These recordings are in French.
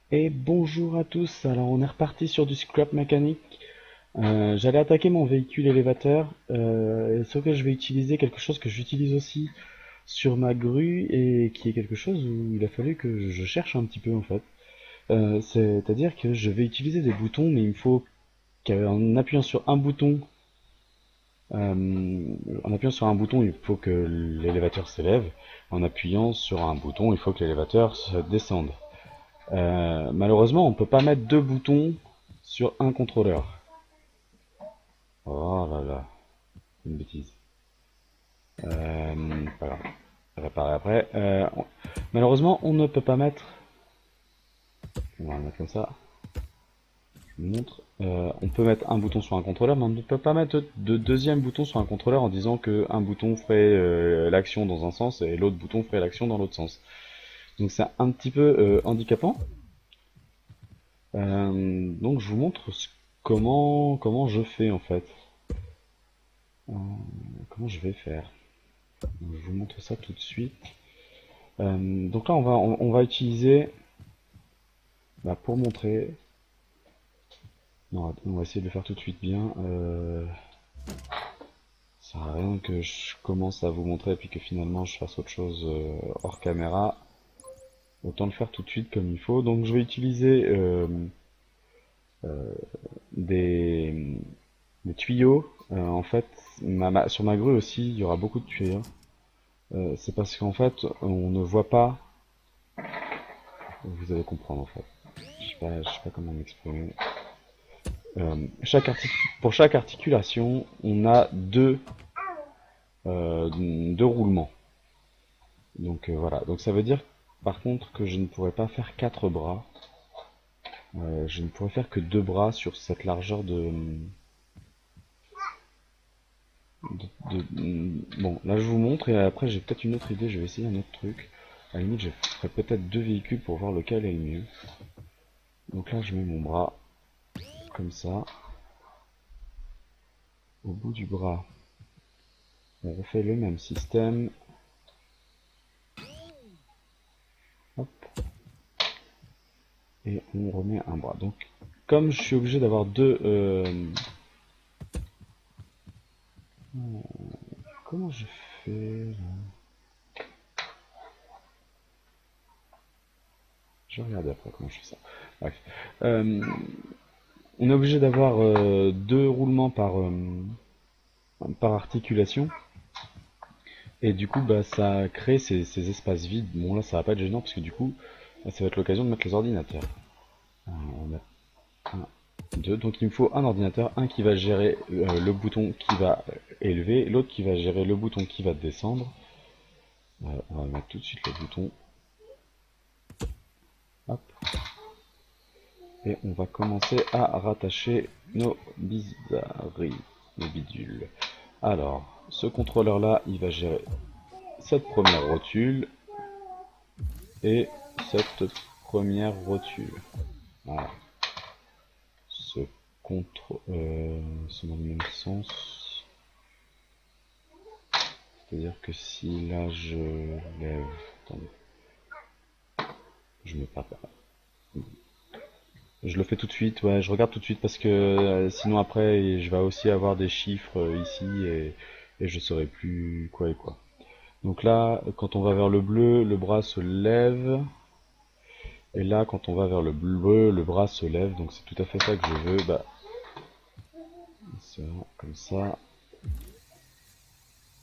Et bonjour à tous, alors on est reparti sur du scrap mécanique. J'allais attaquer mon véhicule élévateur, sauf que je vais utiliser quelque chose que j'utilise aussi sur ma grue et qui est quelque chose où il a fallu que je cherche un petit peu en fait. C'est-à-dire que je vais utiliser des boutons, mais il me faut qu'en appuyant sur un bouton, en appuyant sur un bouton, il faut que l'élévateur s'élève. En appuyant sur un bouton, il faut que l'élévateur se descende. Malheureusement, on peut pas mettre deux boutons sur un contrôleur. Oh là là, une bêtise. Pas grave, réparer après. Malheureusement, on ne peut pas mettre. On va le mettre comme ça. Je vous montre. On peut mettre un bouton sur un contrôleur, mais on ne peut pas mettre de deuxième bouton sur un contrôleur en disant que un bouton ferait l'action dans un sens et l'autre bouton ferait l'action dans l'autre sens. Donc c'est un petit peu handicapant. Donc je vous montre comment je fais en fait. Euh, Comment je vais faire? Je vous montre ça tout de suite. Donc là, on va utiliser, pour montrer, non, on va essayer de le faire tout de suite bien. Ça sert à rien que je commence à vous montrer et puis que finalement je fasse autre chose hors caméra. Autant le faire tout de suite comme il faut. Donc je vais utiliser des, des tuyaux. En fait, sur ma grue aussi, il y aura beaucoup de tuyaux. C'est parce qu'en fait, on ne voit pas. Vous allez comprendre en fait. Je sais pas comment m'exprimer. Pour chaque articulation, on a deux roulements. Donc voilà. Donc ça veut dire par contre que je ne pourrais pas faire quatre bras. Je ne pourrais faire que deux bras sur cette largeur Bon, là je vous montre et après j'ai peut-être une autre idée. Je vais essayer un autre truc. À la limite, je ferai peut-être deux véhicules pour voir lequel est le mieux. Donc là, je mets mon bras comme ça. Au bout du bras, on refait le même système. Hop, et on remet un bras. Donc, comme je suis obligé d'avoir deux... comment je fais là? Je vais regarder après comment je fais ça. Bref. Euh, on est obligé d'avoir deux roulements par articulation. Et du coup, bah, ça crée ces espaces vides. Bon, là, ça va pas être gênant parce que du coup, là, ça va être l'occasion de mettre les ordinateurs. On a un, deux. Donc, il me faut un ordinateur, un qui va gérer le bouton qui va élever, l'autre qui va gérer le bouton qui va descendre. On va mettre tout de suite le bouton. Hop. Et on va commencer à rattacher nos bizarreries, nos bidules. Alors, ce contrôleur-là, il va gérer cette première rotule et cette première rotule. Voilà. Ce contrôle, c'est dans le même sens. C'est-à-dire que si là je lève, attendez, je mets pas. Je le fais tout de suite, ouais, je regarde tout de suite parce que sinon après je vais aussi avoir des chiffres ici et je saurai plus quoi et quoi. Donc là, quand on va vers le bleu, le bras se lève. Et là, quand on va vers le bleu, le bras se lève. Donc c'est tout à fait ça que je veux. Bah, ça, comme ça.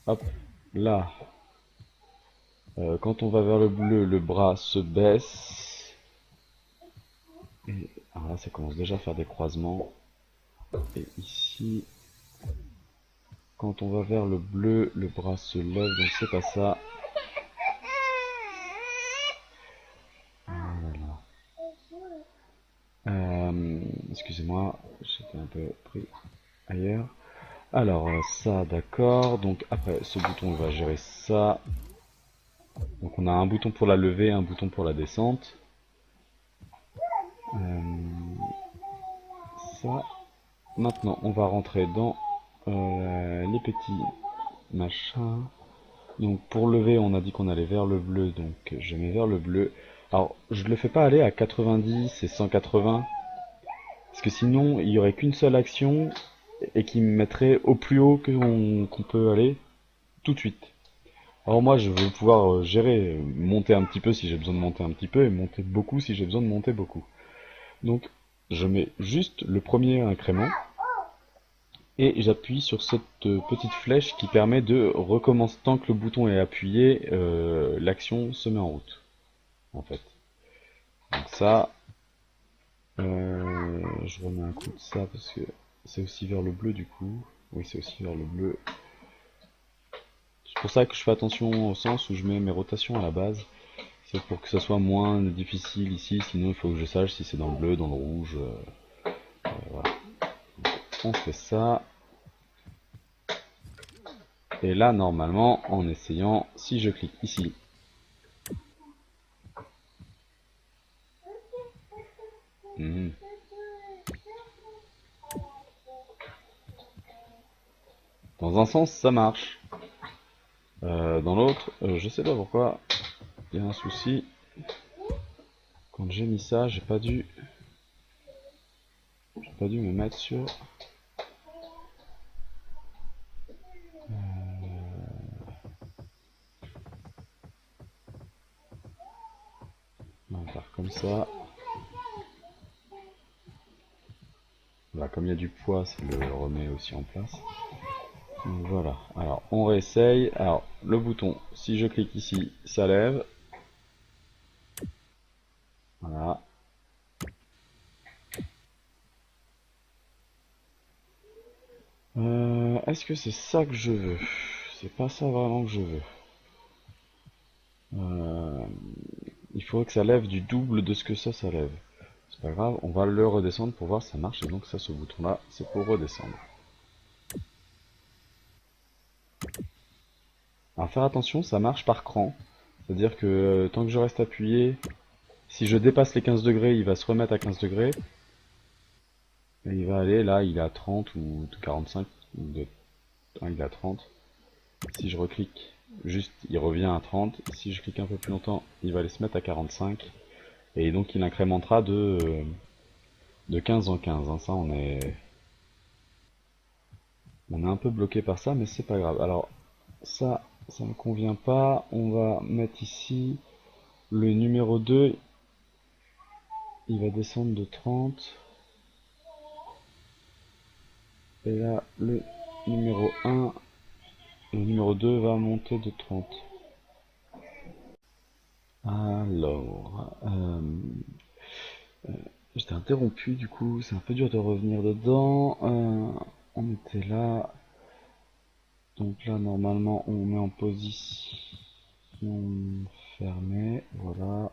Hop, là. Quand on va vers le bleu, le bras se baisse. Et alors là, ça commence déjà à faire des croisements. Et ici, quand on va vers le bleu, le bras se lève. Donc c'est pas ça. Voilà. Excusez-moi, j'étais un peu pris ailleurs. Alors ça, d'accord. Donc après, ce bouton va gérer ça. Donc on a un bouton pour la levée, un bouton pour la descente. Ça. Maintenant, on va rentrer dans les petits machins. Donc pour lever, on a dit qu'on allait vers le bleu, donc je mets vers le bleu. Alors, je le fais pas aller à 90 et 180, parce que sinon, il y aurait qu'une seule action et qui me mettrait au plus haut qu'on peut aller tout de suite. Alors moi, je veux pouvoir gérer, monter un petit peu si j'ai besoin de monter un petit peu, et monter beaucoup si j'ai besoin de monter beaucoup. Donc, je mets juste le premier incrément, et j'appuie sur cette petite flèche qui permet de recommencer. Tant que le bouton est appuyé, l'action se met en route, en fait. Donc ça, je remets un coup de ça parce que c'est aussi vers le bleu du coup. Oui, c'est aussi vers le bleu. C'est pour ça que je fais attention au sens où je mets mes rotations à la base. C'est pour que ça soit moins difficile ici, sinon il faut que je sache si c'est dans le bleu, dans le rouge. Voilà. On fait ça. Et là, normalement, en essayant, si je clique ici, dans un sens, ça marche. Dans l'autre, je sais pas pourquoi, il y a un souci. Quand j'ai mis ça, j'ai pas dû me mettre sur. On va faire comme ça. Voilà, comme il y a du poids, ça le remet aussi en place. Donc voilà. Alors, on réessaye. Alors, le bouton, si je clique ici, ça lève. Voilà. Est-ce que c'est ça que je veux? C'est pas ça vraiment que je veux. Euh, il faudrait que ça lève du double de ce que ça lève. C'est pas grave, on va le redescendre pour voir si ça marche. Et donc ça, ce bouton-là, c'est pour redescendre. Alors faire attention, ça marche par cran. C'est-à-dire que tant que je reste appuyé, si je dépasse les 15 degrés, il va se remettre à 15 degrés. Et il va aller, là, il est à 30 ou 45. Il est à 30. Si je reclique, juste, il revient à 30. Si je clique un peu plus longtemps, il va aller se mettre à 45. Et donc il incrémentera de 15 en 15. Hein. Ça, on est un peu bloqué par ça, mais c'est pas grave. Alors, ça me convient pas. On va mettre ici le numéro 2. Il va descendre de 30. Et là, le numéro 1, le numéro 2 va monter de 30. Alors, j'étais interrompu du coup, c'est un peu dur de revenir dedans. On était là. Donc là, normalement, on met en position fermée. Voilà.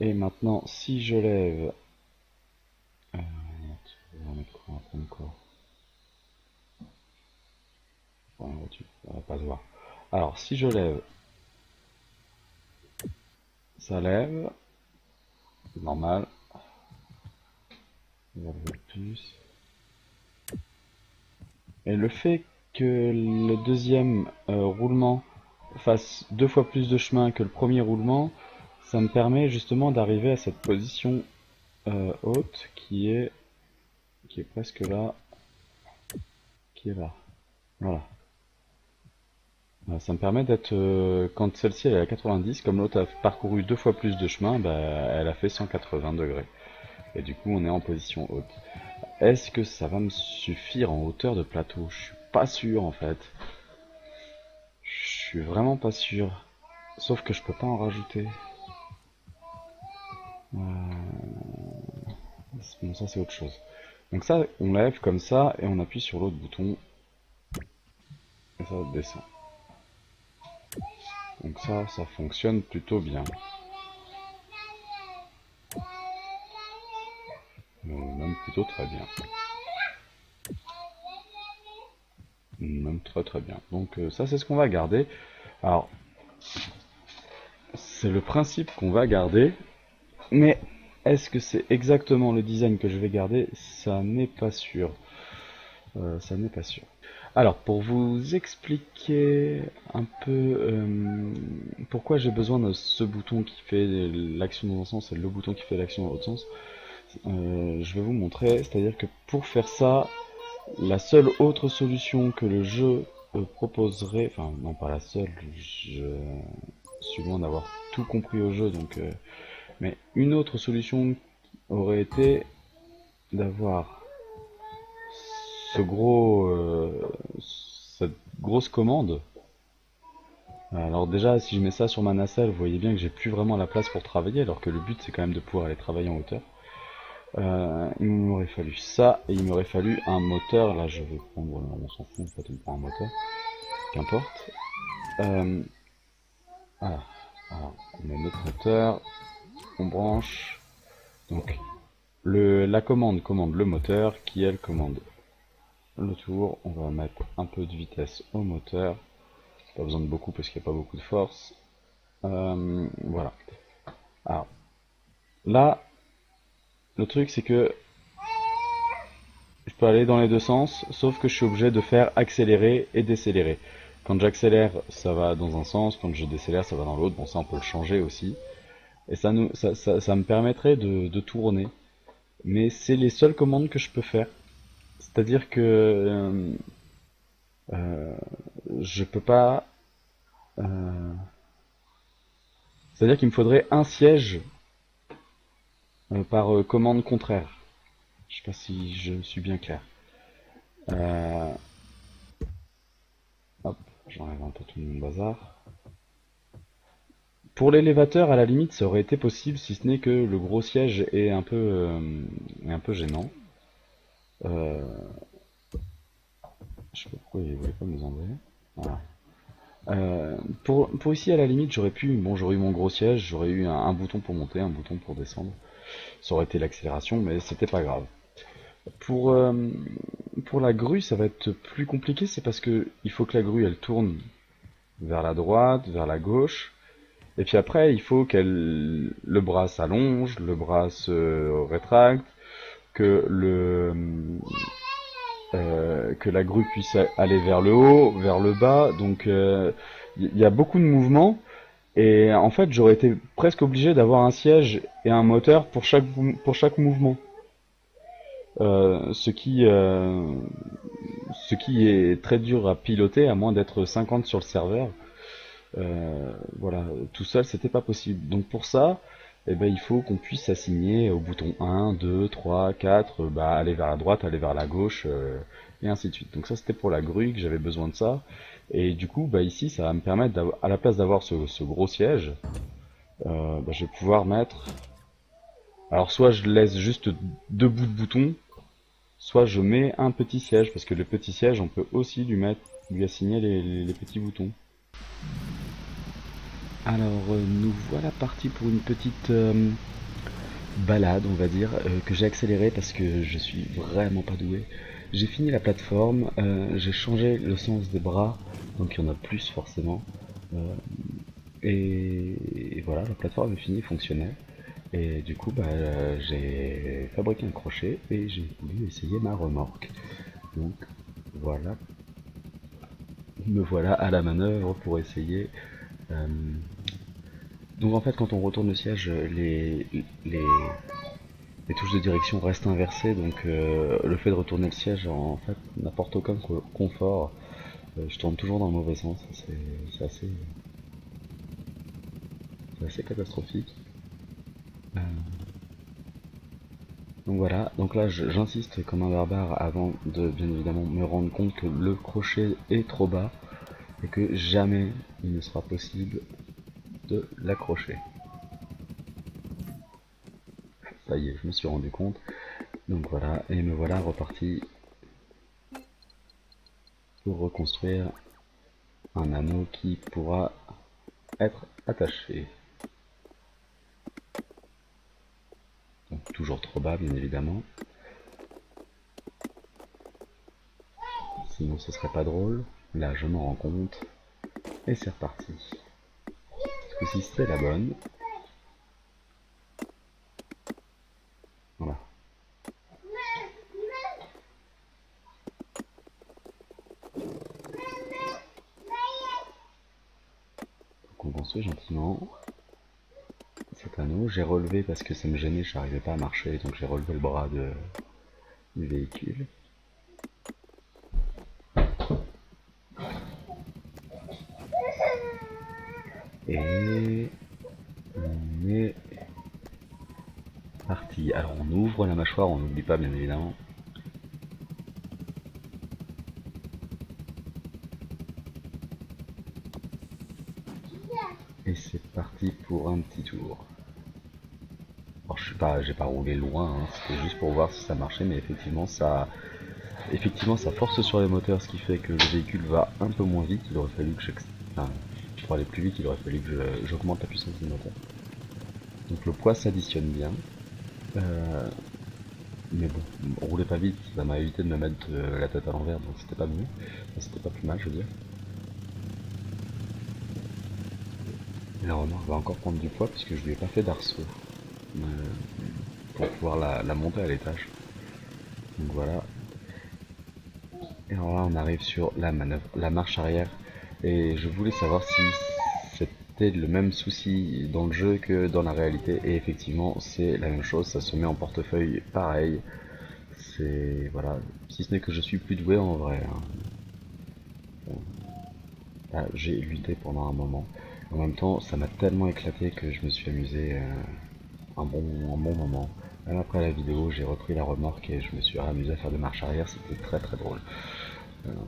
Et maintenant, si je lève... on va mettre quoi? On va prendre quoi? On va pas se voir. Alors, si je lève, ça lève. C'est normal. On va lever plus. Et le fait que le deuxième roulement fasse 2 fois plus de chemin que le premier roulement, ça me permet justement d'arriver à cette position haute qui est presque là, qui est là. Voilà. Ça me permet d'être, quand celle-ci elle est à 90, comme l'autre a parcouru 2 fois plus de chemin, bah, elle a fait 180 degrés. Et du coup, on est en position haute. Est-ce que ça va me suffire en hauteur de plateau? Je suis pas sûr en fait. Je suis vraiment pas sûr. Sauf que je peux pas en rajouter. Bon, ça c'est autre chose. Donc ça, on lève comme ça et on appuie sur l'autre bouton et ça descend. Donc ça fonctionne plutôt bien. Même plutôt très bien. Même très très bien. Donc ça c'est ce qu'on va garder. Alors, c'est le principe qu'on va garder. Mais est-ce que c'est exactement le design que je vais garder? Ça n'est pas sûr. Ça n'est pas sûr. Alors, pour vous expliquer un peu pourquoi j'ai besoin de ce bouton qui fait l'action dans un sens et le bouton qui fait l'action dans l'autre sens, je vais vous montrer. C'est-à-dire que pour faire ça, la seule autre solution que le jeu proposerait, enfin non pas la seule, je suis loin d'avoir tout compris au jeu, donc, mais une autre solution aurait été d'avoir ce gros, cette grosse commande. Alors déjà, si je mets ça sur ma nacelle, vous voyez bien que j'ai plus vraiment la place pour travailler, alors que le but c'est quand même de pouvoir aller travailler en hauteur. Il m'aurait fallu ça, et il m'aurait fallu un moteur. Là, je vais prendre, on s'en fout, en fait, on prend un moteur, qu'importe. Voilà. Alors, on met notre moteur, on branche. Donc, la commande commande le moteur, qui elle commande le tour. On va mettre un peu de vitesse au moteur. Pas besoin de beaucoup parce qu'il n'y a pas beaucoup de force. Voilà. Alors, là, le truc c'est que je peux aller dans les deux sens, sauf que je suis obligé de faire accélérer et décélérer. Quand j'accélère, ça va dans un sens, quand je décélère, ça va dans l'autre. Bon, ça, on peut le changer aussi. Et ça me permettrait de tourner. Mais c'est les seules commandes que je peux faire. C'est-à-dire que je peux pas. euh, C'est-à-dire qu'il me faudrait un siège par commande contraire. Je sais pas si je suis bien clair. Euh, Hop, j'enlève un peu tout mon bazar. Pour l'élévateur, à la limite, ça aurait été possible, si ce n'est que le gros siège est un peu gênant. Euh, je sais pas pourquoi il voulait pas me les enlever. Voilà. Pour ici, à la limite, j'aurais pu, bon, j'aurais eu mon gros siège, j'aurais eu un bouton pour monter, un bouton pour descendre. Ça aurait été l'accélération, mais c'était pas grave. Pour, euh, pour la grue, ça va être plus compliqué, c'est parce que il faut que la grue, elle tourne vers la droite, vers la gauche, et puis après, il faut qu'elle, le bras s'allonge, le bras se rétracte, que la grue puisse aller vers le haut, vers le bas. Donc, il y a beaucoup de mouvements. Et en fait, j'aurais été presque obligé d'avoir un siège et un moteur pour chaque mouvement. Euh, ce qui, euh, Ce qui est très dur à piloter, à moins d'être 50 sur le serveur. Voilà, tout seul, c'était pas possible. Donc pour ça, eh ben, il faut qu'on puisse assigner au bouton 1, 2, 3, 4, bah, aller vers la droite, aller vers la gauche, et ainsi de suite. Donc ça, c'était pour la grue que j'avais besoin de ça. Et du coup, bah, ici, ça va me permettre, à la place d'avoir ce gros siège, bah, je vais pouvoir mettre... Alors soit je laisse juste deux bouts de boutons, soit je mets un petit siège, parce que le petit siège, on peut aussi lui assigner les petits boutons. Alors, nous voilà partis pour une petite balade, on va dire, que j'ai accélérée parce que je suis vraiment pas doué. J'ai fini la plateforme, j'ai changé le sens des bras, donc il y en a plus forcément. Euh, et voilà, la plateforme est finie, fonctionnait. Et du coup, bah, j'ai fabriqué un crochet et j'ai voulu essayer ma remorque. Donc voilà, me voilà à la manœuvre pour essayer. euh, donc en fait, quand on retourne le siège, les, les touches de direction restent inversées, donc le fait de retourner le siège en fait n'apporte aucun confort. Je tourne toujours dans le mauvais sens, c'est assez catastrophique. Euh, donc voilà, donc là j'insiste comme un barbare avant de bien évidemment me rendre compte que le crochet est trop bas et que jamais il ne sera possible de l'accrocher. Ça y est, je me suis rendu compte. Donc voilà, et me voilà reparti pour reconstruire un anneau qui pourra être attaché. Donc toujours trop bas bien évidemment, sinon ce serait pas drôle. Là je m'en rends compte, et c'est reparti. Ce coup-ci c'est la bonne. Voilà. maintenant cet anneau. J'ai relevé parce que ça me gênait, je n'arrivais pas à marcher, donc j'ai relevé le bras du véhicule. Et on est parti. Alors on ouvre la mâchoire, on n'oublie pas bien évidemment. Et c'est parti pour un petit tour. Alors j'ai pas roulé loin, hein, c'était juste pour voir si ça marchait, mais effectivement ça force sur les moteurs, ce qui fait que le véhicule va un peu moins vite. Il aurait fallu que enfin, pour aller plus vite, il aurait fallu que j'augmente la puissance du moteur. Donc le poids s'additionne bien. Mais bon, rouler pas vite, ça m'a évité de me mettre la tête à l'envers, donc c'était pas mieux. Enfin, c'était pas plus mal, je veux dire. Et la remorque va encore prendre du poids puisque je lui ai pas fait d'arceau pour pouvoir la monter à l'étage. Donc voilà. Et alors là, on arrive sur la manœuvre, la marche arrière. Et je voulais savoir si c'était le même souci dans le jeu que dans la réalité. Et effectivement, c'est la même chose, ça se met en portefeuille pareil. C'est, voilà, si ce n'est que je suis plus doué en vrai, hein. Bon. Là, j'ai lutté pendant un moment. En même temps, ça m'a tellement éclaté que je me suis amusé un bon moment. Même après la vidéo, j'ai repris la remorque et je me suis amusé à faire des marches arrière, c'était très très drôle.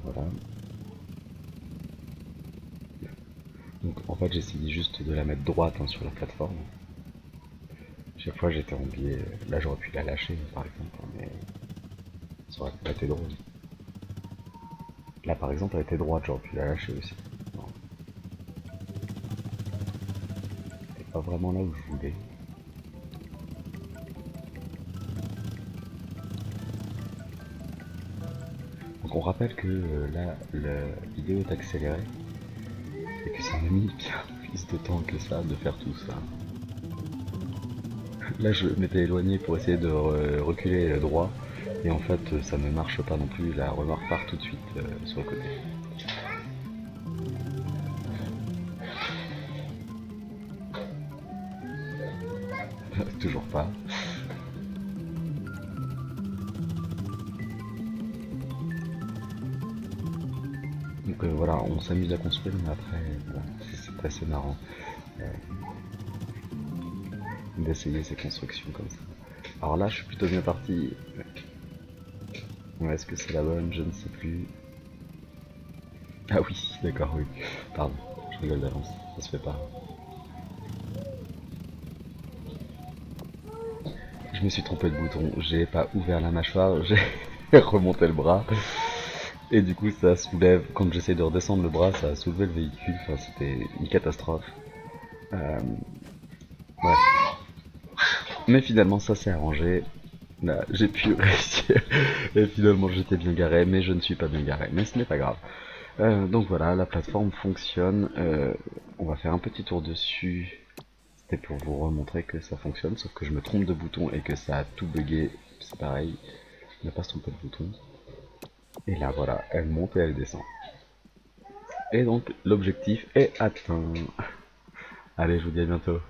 Voilà. Donc en fait, j'essayais juste de la mettre droite, hein, sur la plateforme. Chaque fois j'étais en biais, là j'aurais pu la lâcher par exemple, hein, mais ça aurait pas été drôle. Là par exemple elle était droite, j'aurais pu la lâcher aussi. Non. C'était pas vraiment là où je voulais. Donc on rappelle que là la vidéo est accélérée et que ça m'a mis bien plus de temps que ça de faire tout ça. Là je m'étais éloigné pour essayer de reculer droit et en fait ça ne marche pas non plus, la remorque part tout de suite sur le côté. Toujours pas. Donc voilà, on s'amuse à construire, mais après, bon, c'est assez marrant d'essayer ces constructions comme ça. Alors là, je suis plutôt bien parti. Ouais, est-ce que c'est la bonne? Je ne sais plus. Ah oui, d'accord, oui. Pardon, je rigole d'avance, ça se fait pas. Je me suis trompé de bouton, j'ai pas ouvert la mâchoire, j'ai remonté le bras. Et du coup, ça soulève, quand j'essaie de redescendre le bras, ça a soulevé le véhicule, enfin c'était une catastrophe. Ouais. Mais finalement, ça s'est arrangé. Là, j'ai pu réussir. Et finalement, j'étais bien garé, mais je ne suis pas bien garé. Mais ce n'est pas grave. Donc voilà, la plateforme fonctionne. On va faire un petit tour dessus. C'était pour vous remontrer que ça fonctionne, sauf que je me trompe de bouton et que ça a tout bugué. C'est pareil, ne pas se tromper de bouton. Et là, voilà, elle monte et elle descend. Et donc, l'objectif est atteint. Allez, je vous dis à bientôt.